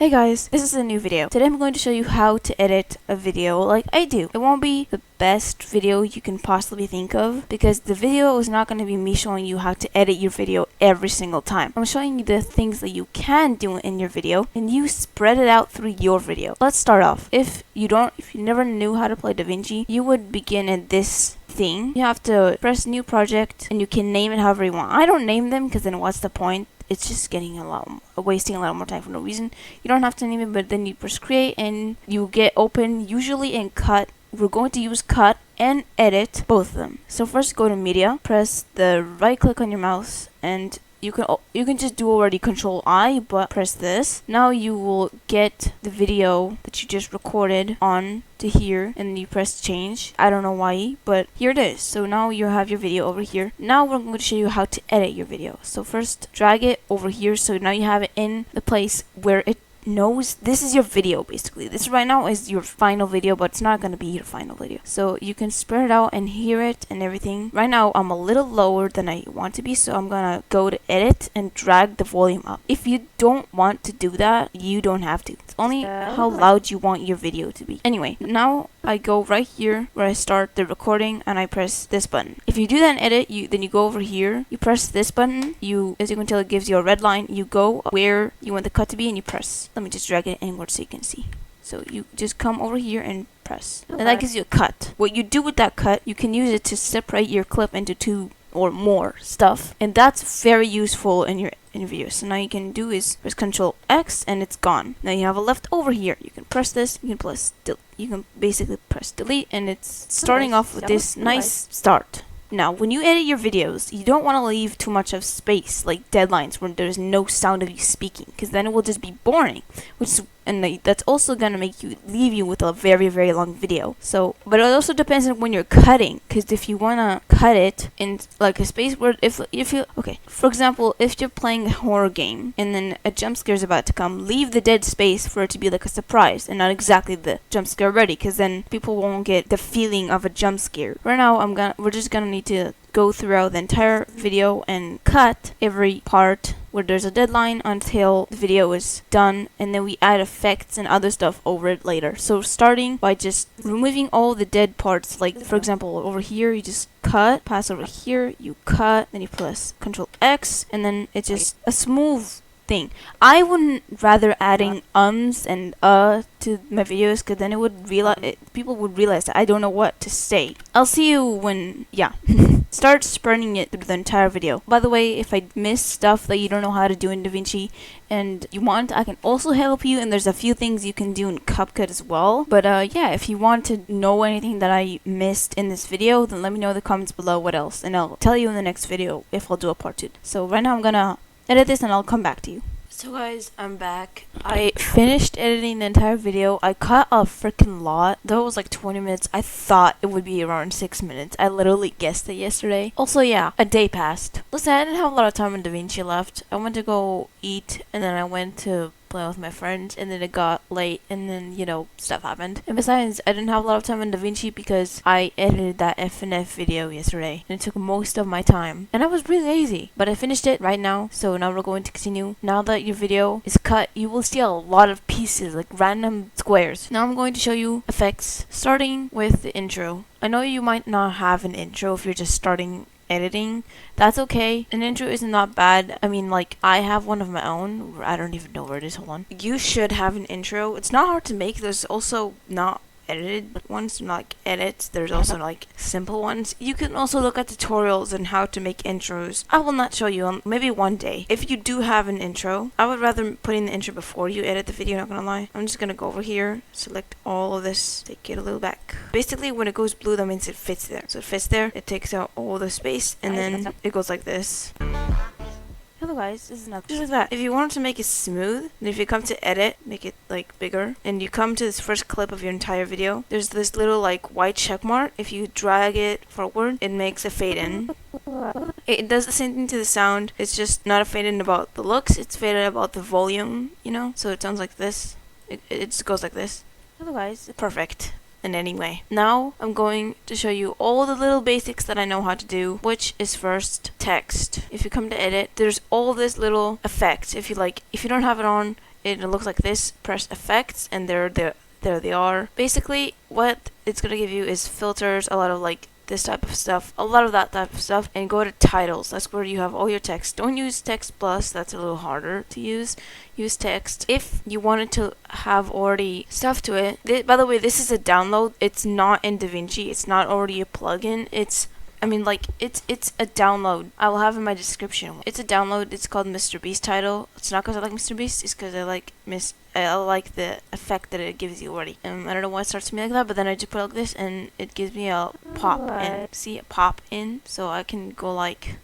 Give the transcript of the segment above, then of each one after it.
Hey guys, this is a new video. Today I'm going to show you how to edit a video like I do. It won't be the best video you can possibly think of because the video is not going to be me showing you how to edit your video every single time. I'm showing you the things that you can do in your video and you spread it out through your video. Let's start off. If you never knew how to play Davinci, you would begin at this thing. You have to press new project and you can name it however you want. I don't name them because then what's the point? It's just wasting a lot more time for no reason. You don't have to name it, but then you press create and you get open, usually in cut. We're going to use cut and edit, both of them. So first go to media, press the right click on your mouse, and you can just do already Control I, but press this. Now you will get the video that you just recorded on to here, and you press change. I don't know why, but here it is. So now you have your video over here. Now we're going to show you how to edit your video. So first drag it over here, so now you have it in the place where it knows this is your video. Basically this right now is your final video, but it's not going to be your final video, so you can spread it out and hear it and everything. Right now I'm a little lower than I want to be, so I'm gonna go to edit and drag the volume up. If you don't want to do that, you don't have to. It's only how loud you want your video to be. Anyway, now I go right here where I start the recording and I press this button. If you do that in edit, then you go over here, you press this button, as you can tell, it gives you a red line. You go where you want the cut to be and you press. Let me just drag it inward so you can see. So you just come over here and press. And that gives you a cut. What you do with that cut, you can use it to separate your clip into two or more stuff, and that's very useful in your video. So now you can do is press Control X and it's gone. Now you have a left over here. You can press this, you can basically press delete, and it's starting off with this nice start. Now, when you edit your videos, you don't want to leave too much of space, like deadlines where there's no sound of you speaking, because then it will just be boring, that's also gonna leave you with a very, very long video. So, but it also depends on when you're cutting, because if you wanna cut it in like a space where for example, if you're playing a horror game and then a jump scare is about to come, leave the dead space for it to be like a surprise and not exactly the jump scare ready, because then people won't get the feeling of a jump scare. Right now, we're just gonna need to go throughout the entire video and cut every part where there's a deadline until the video is done, and then we add effects and other stuff over it later. So starting by just removing all the dead parts, like for example over here you just cut, pass over here, you cut, then you press Control X, and then it's just a smooth thing. I wouldn't rather adding ums and to my videos, because then people would realize that I don't know what to say. I'll see you when start spreading it through the entire video. By the way, if I miss stuff that you don't know how to do in Davinci and you want, I can also help you, and there's a few things you can do in CapCut as well. But if you want to know anything that I missed in this video, then let me know in the comments below what else, and I'll tell you in the next video if I'll do a part 2. So right now I'm gonna edit this and I'll come back to you. So guys, I'm back. I finished editing the entire video. I cut a freaking lot. Though it was like 20 minutes, I thought it would be around 6 minutes. I literally guessed it yesterday. Also, yeah, a day passed. Listen, I didn't have a lot of time when Davinci left. I went to go eat, and then I went to play with my friends, and then it got late, and then stuff happened. And besides, I didn't have a lot of time on Davinci because I edited that FNF video yesterday, and it took most of my time, and I was really lazy, but I finished it right now. So now we're going to continue. Now that your video is cut, you will see a lot of pieces, like random squares. Now I'm going to show you effects, starting with the intro. I know you might not have an intro if you're just starting editing. That's okay. An intro isn't that bad. I mean, like, I have one of my own. I don't even know where it is. Hold on. You should have an intro. It's not hard to make. There's also not edited ones, like edits. There's also like simple ones. You can also look at tutorials on how to make intros. I will not show you, maybe one day. If you do have an intro, I would rather put in the intro before you edit the video, not gonna lie. I'm just gonna go over here, select all of this, take it a little back. Basically, when it goes blue, that means it fits there. So it fits there, it takes out all the space, and then it goes like this. Hello guys, this is Nug. Just like that. If you want to make it smooth, then if you come to edit, make it like bigger, and you come to this first clip of your entire video, there's this little like white check mark. If you drag it forward, it makes a fade in. It does the same thing to the sound. It's just not a fade in about the looks, it's faded about the volume, so it sounds like this. It just goes like this. Hello guys. Perfect. in any way. Now I'm going to show you all the little basics that I know how to do, which is first text. If you come to edit, there's all this little effects. If you don't have it on, it looks like this, press effects, and there they are. Basically, what it's gonna give you is filters, a lot of like this type of stuff, a lot of that type of stuff, and go to titles. That's where you have all your text. Don't use text plus, that's a little harder to use. Use text if you wanted to have already stuff to it. By the way, this is a download. It's not in Davinci. It's not already a plugin. It's a download. I will have in my description. It's a download. It's called Mr. Beast title. It's not because I like Mr. Beast. It's because I like the effect that it gives you already. I don't know why it starts to me like that, but then I just put it like this, and it gives me a pop in. See, a pop in. So I can go like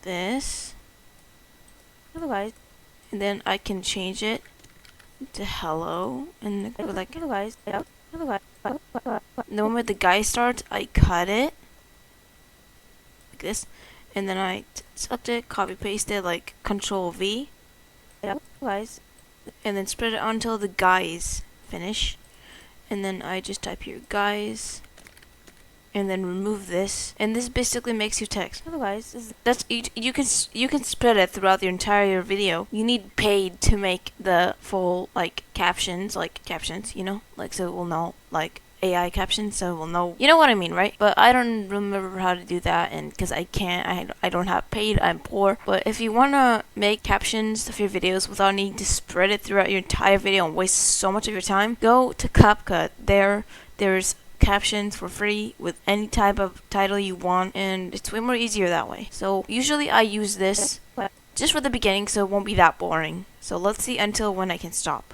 this. Hello guys, and then I can change it to hello, and go like hello guys. Hello guys. The moment the guy starts, I cut it like this, and then I select it, copy paste it like Control V, guys, and then spread it until the guys finish, and then I just type here guys, and then remove this, and this basically makes your text. Hello guys, that's you can spread it throughout the entire video. You need paid to make the full like captions, you know, like so it will know, like AI captions, so we'll know, you know what I mean, right? But I don't remember how to do that, and because I can't, I don't have paid, I'm poor. But if you want to make captions of your videos without needing to spread it throughout your entire video and waste so much of your time, go to CapCut. There's captions for free with any type of title you want, and it's way more easier that way. So usually I use this just for the beginning, so it won't be that boring. So let's see until when I can stop.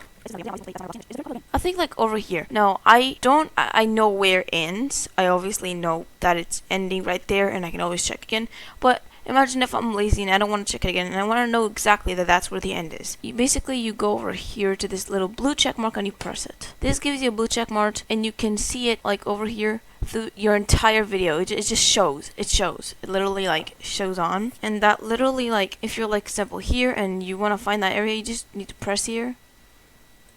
I think like over here. No, I know where it ends. I obviously know that it's ending right there, and I can always check again. But imagine if I'm lazy and I don't want to check it again, and I want to know exactly that that's where the end is. You go over here to this little blue check mark and you press it. This gives you a blue check mark, and you can see it like over here through your entire video. It just shows. It literally like shows on, and that literally like if you're like example here and you want to find that area, you just need to press here.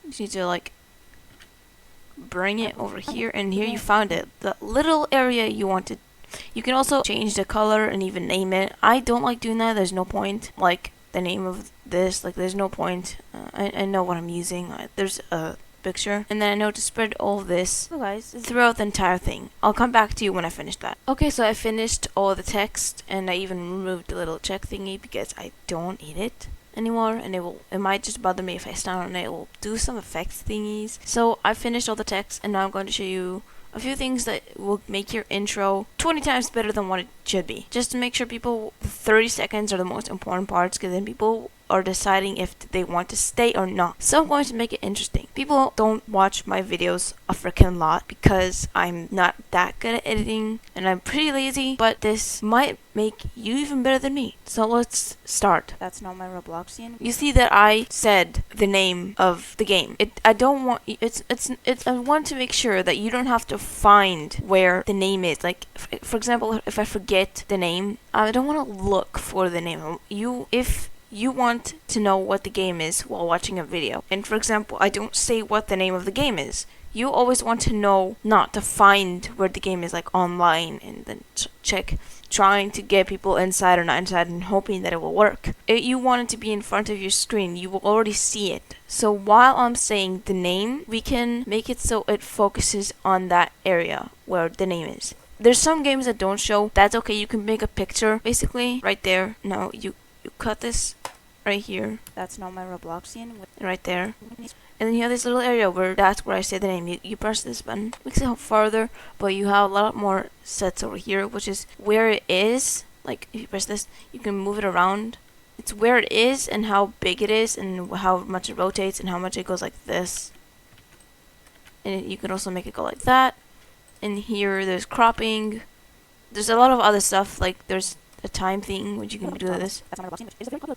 You just need to like bring it over here, and here you found it. The little area you wanted. You can also change the color and even name it. I don't like doing that. There's no point. Like the name of this, like there's no point. I know what I'm using. There's a picture, and then I know to spread all of this throughout the entire thing. I'll come back to you when I finish that. Okay, so I finished all the text, and I even removed the little check thingy because I don't need it anymore, and it might just bother me if I stand on it. It will do some effects thingies. So I finished all the text, and now I'm going to show you a few things that will make your intro 20 times better than what it should be. Just to make sure people, 30 seconds are the most important parts, because then people are deciding if they want to stay or not. So I'm going to make it interesting. People don't watch my videos a freaking lot because I'm not that good at editing and I'm pretty lazy, but this might make you even better than me. So let's start. That's not my Robloxian. You see that I said the name of the game. I want to make sure that you don't have to find where the name is. Like for example, if I forget the name, I don't want to look for the name. If you want to know what the game is while watching a video, and for example, I don't say what the name of the game is, you always want to know, not to find where the game is like online and then check, trying to get people inside or not inside and hoping that it will work. You want it to be in front of your screen. You will already see it. So while I'm saying the name, we can make it so it focuses on that area where the name is. There's some games that don't show. That's okay. You can make a picture basically right there. Now you cut this right here. That's not my Robloxian. Right there. And then you have this little area where that's where I say the name. You press this button, makes it farther, but you have a lot more sets over here, which is where it is. Like if you press this, you can move it around. It's where it is and how big it is and how much it rotates and how much it goes like this. And you can also make it go like that. And here there's cropping. There's a lot of other stuff, like there's a time thing which you can do this.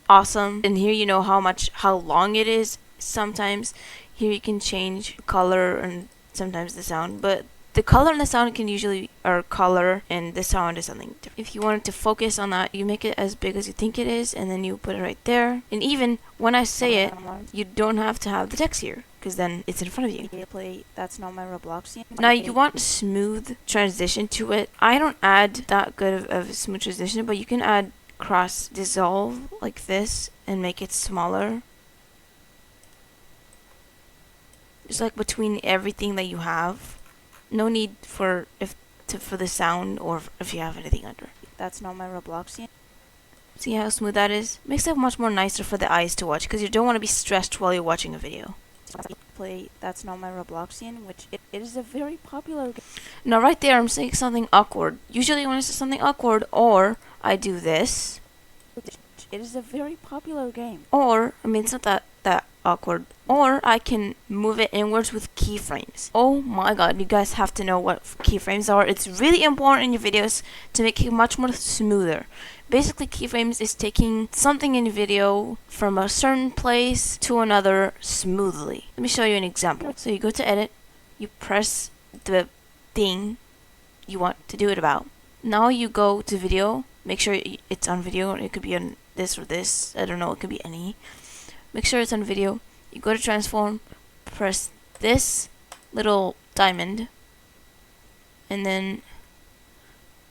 Awesome. And here you know how long it is. Sometimes here you can change color and sometimes the sound, but the color and the sound can usually are color and the sound is something different. If you wanted to focus on that, you make it as big as you think it is, and then you put it right there. And even when I say it, you don't have to have the text here, because then it's in front of you. That's not my Robloxian. Now you want smooth transition to it. I don't add that good of a smooth transition, but you can add cross dissolve like this and make it smaller. just like between everything that you have. No need for for the sound or if you have anything under. That's not my Robloxian. See how smooth that is? Makes it much more nicer for the eyes to watch because you don't want to be stressed while you're watching a video. Play That's Not My Robloxian, which it is a very popular game. Now right there I'm saying something awkward. Usually when I say something awkward, or I do this. It is a very popular game. Or, I mean, it's not that awkward. Or I can move it inwards with keyframes. Oh my god, you guys have to know what keyframes are. It's really important in your videos to make it much more smoother. Basically, keyframes is taking something in your video from a certain place to another smoothly. Let me show you an example. So you go to edit, you press the thing you want to do it about. Now you go to video, make sure it's on video, or it could be on this or this, I don't know, it could be any. Make sure it's on video. You go to transform, press this little diamond, and then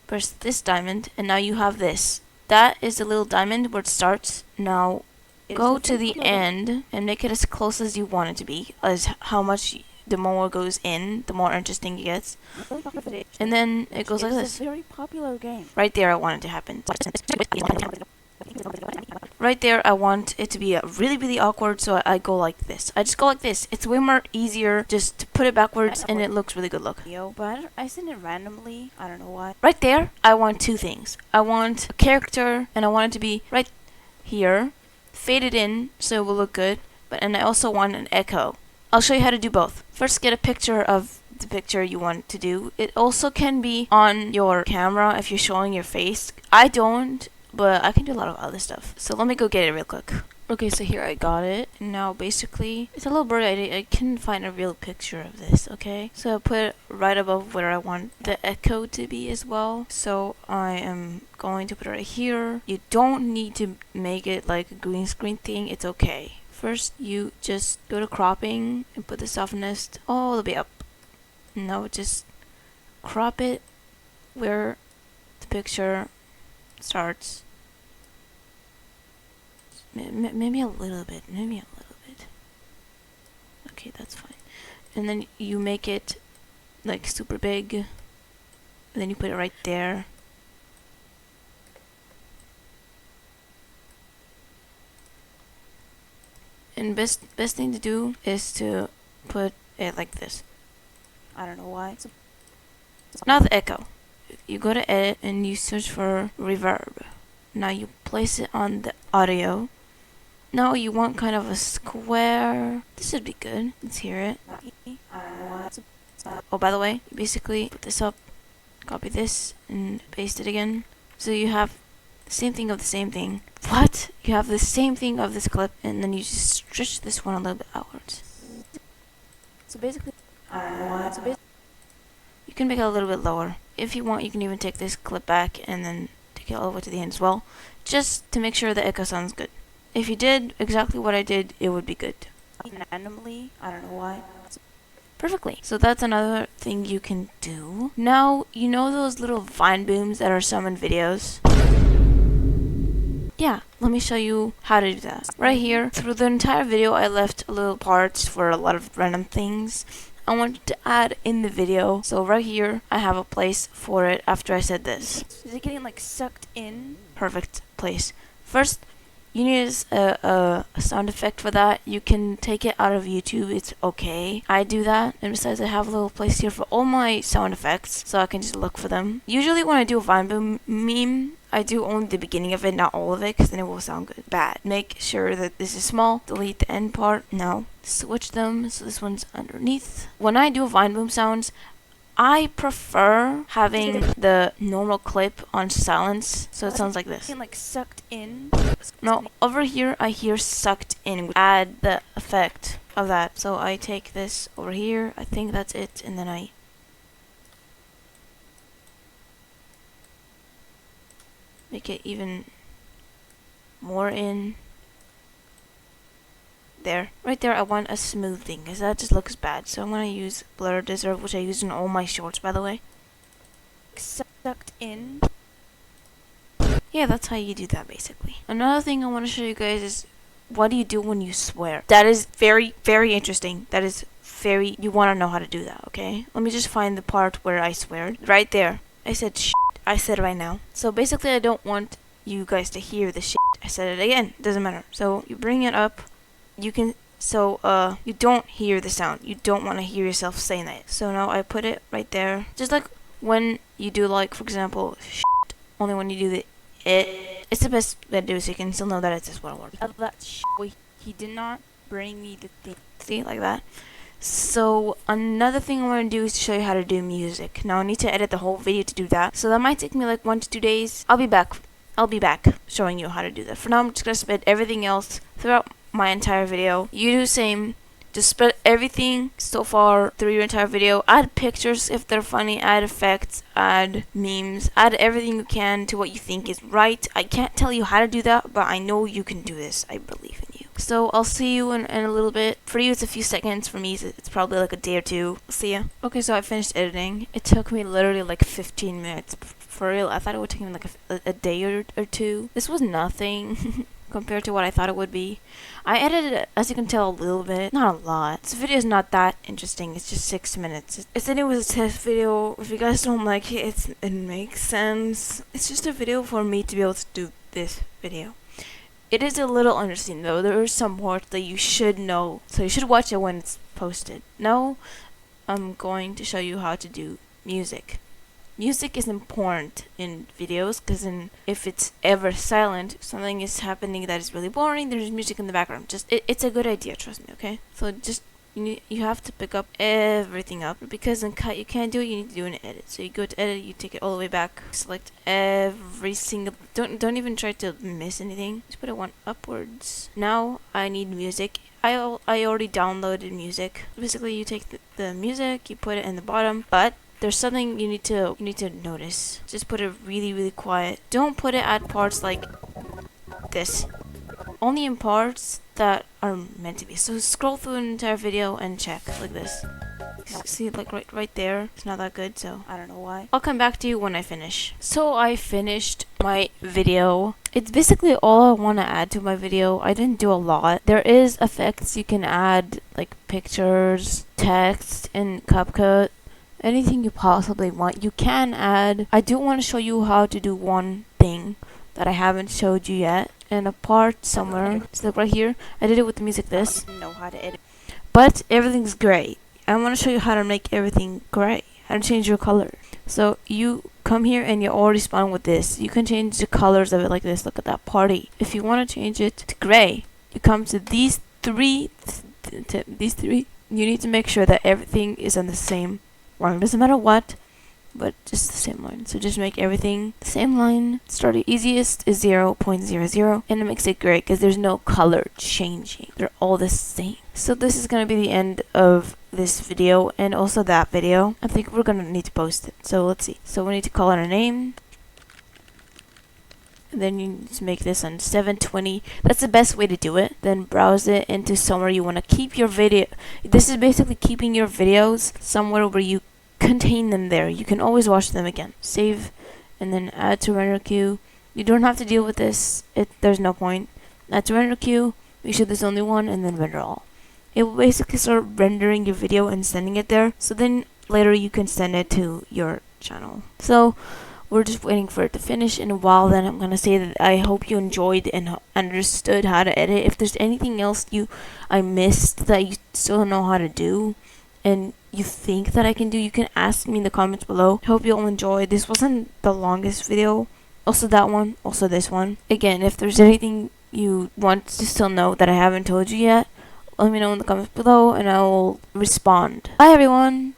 press this diamond, and now you have this. That is the little diamond where it starts. Now go to the end and make it as close as you want it to be, as how much the more it goes in, the more interesting it gets. And then it goes like this. It's a very popular game. Right there I want it to happen. Right there I want it to be really, really awkward, so I go like this. I just go like this. It's way more easier just to put it backwards and it looks really good look. But I send it randomly. I don't know why. Right there I want two things. I want a character and I want it to be right here, faded in so it will look good, and I also want an echo. I'll show you how to do both. First, get a picture of the picture you want to do. It also can be on your camera if you're showing your face. I don't, but I can do a lot of other stuff. So let me go get it real quick. Okay, so here I got it. Now basically, it's a little blurry. I couldn't find a real picture of this, okay? So I put it right above where I want the echo to be as well. So I am going to put it right here. You don't need to make it like a green screen thing. It's okay. First, you just go to cropping and put the softness all the way up. Now just crop it where the picture starts. Maybe a little bit. Okay, that's fine. And then you make it like super big. And then you put it right there. And best thing to do is to put it like this. I don't know why. Now the echo. You go to edit and you search for reverb. Now you place it on the audio. Now you want kind of a square. This should be good. Let's hear it. I don't know why. Oh, by the way, you basically put this up, copy this, and paste it again. So you have the same thing of the same thing. What? You have the same thing of this clip, and then you just stretch this one a little bit outwards. So basically, I don't know why. So basically, you can make it a little bit lower. If you want, you can even take this clip back and then take it all the way to the end as well, just to make sure the echo sounds good. If you did exactly what I did, it would be good. Randomly, I don't know why. Perfectly. So that's another thing you can do. Now, you know those little vinebooms that are some in videos? Yeah, let me show you how to do that. Right here, through the entire video, I left little parts for a lot of random things I wanted to add in the video. So right here, I have a place for it after I said this. Is it getting like sucked in? Perfect place. First, you need a sound effect for that. You can take it out of YouTube. It's okay. I do that. And besides, I have a little place here for all my sound effects, so I can just look for them. Usually when I do a Vineboom meme, I do only the beginning of it, not all of it, because then it will sound good. Bad. Make sure that this is small. Delete the end part. Now, switch them so this one's underneath. When I do Vineboom sounds, I prefer having the normal clip on silence, so it sounds like this. Like sucked in. No, over here I hear sucked in. Add the effect of that. So I take this over here. I think that's it, and then I make it even more in. There. Right there, I want a smooth thing, because that just looks bad. So I'm going to use Blur Deserve, which I use in all my shorts, by the way. Sucked in. Yeah, that's how you do that, basically. Another thing I want to show you guys is, what do you do when you swear? That is very, very interesting. That is you want to know how to do that, okay? Let me just find the part where I swear. Right there. I said shit. I said it right now. So basically I don't want you guys to hear the shit. I said it again. Doesn't matter. So you bring it up. You can, you don't hear the sound. You don't want to hear yourself saying that. So now I put it right there. Just like when you do, like, for example, shit, only when you do the it. It's the best way to do, so you can still know that it's just one word. That shit. He did not bring me the thing. See, like that. So another thing I want to do is to show you how to do music. Now I need to edit the whole video to do that. So that might take me like 1 to 2 days. I'll be back showing you how to do that. For now, I'm just going to spread everything else throughout my entire video. You do the same. Just spread everything so far through your entire video. Add pictures if they're funny. Add effects. Add memes. Add everything you can to what you think is right. I can't tell you how to do that, but I know you can do this. I believe in you. So I'll see you in a little bit. For you, it's a few seconds. For me, it's probably like a day or two. See ya. Okay, so I finished editing. It took me literally like 15 minutes. For real, I thought it would take me like a day or two. This was nothing compared to what I thought it would be. I edited it, as you can tell, a little bit. Not a lot. This video is not that interesting. It's just 6 minutes. I said it was a test video. If you guys don't like it, it makes sense. It's just a video for me to be able to do this video. It is a little interesting though. There are some parts that you should know. So you should watch it when it's posted. Now, I'm going to show you how to do music. Music is important in videos because if it's ever silent, something is happening that is really boring, there's music in the background. It's a good idea, trust me, okay? So just you have to pick up everything up, because in cut you can't do it, you need to do an edit. So you go to edit, you take it all the way back, select every single, don't even try to miss anything, just put it one upwards. Now I need music. I already downloaded music. Basically you take the music, you put it in the bottom, but there's something you need to notice. Just put it really quiet. Don't put it at parts like this. Only in parts that are meant to be. So scroll through an entire video and check like this. See, like right there. It's not that good, so I don't know why. I'll come back to you when I finish. So I finished my video. It's basically all I want to add to my video. I didn't do a lot. There is effects you can add, like pictures, text in CapCut. Anything you possibly want, you can add. I do want to show you how to do one thing that I haven't showed you yet. And a part somewhere, it's like right here. I did it with the music this. I don't know how to edit. But everything's gray. I want to show you how to make everything gray. How to change your color. So you come here and you already spawn with this. You can change the colors of it like this. Look at that party. If you want to change it to gray, you come to these three. You need to make sure that everything is on the same line. Doesn't matter what, but just the same line. So just make everything the same line. Start the easiest is 0.00, and it makes it great because there's no color changing. They're all the same. So this is gonna be the end of this video and also that video. I think we're gonna need to post it. So let's see. So we need to call it a name. And then you need to make this on 720. That's the best way to do it. Then browse it into somewhere you want to keep your video. This is basically keeping your videos somewhere where you contain them there. You can always watch them again. Save and then add to render queue. You don't have to deal with this. There's no point. Add to render queue. Make sure there's only one and then render all. It will basically start rendering your video and sending it there. So then later you can send it to your channel. So we're just waiting for it to finish, and while then I'm gonna say that I hope you enjoyed and understood how to edit. If there's anything else I missed that you still don't know how to do and you think that I can do, you can ask me in the comments below. I hope you all enjoyed. This wasn't the longest video. Also that one, also this one. Again, if there's anything you want to still know that I haven't told you yet, let me know in the comments below and I will respond. Bye everyone!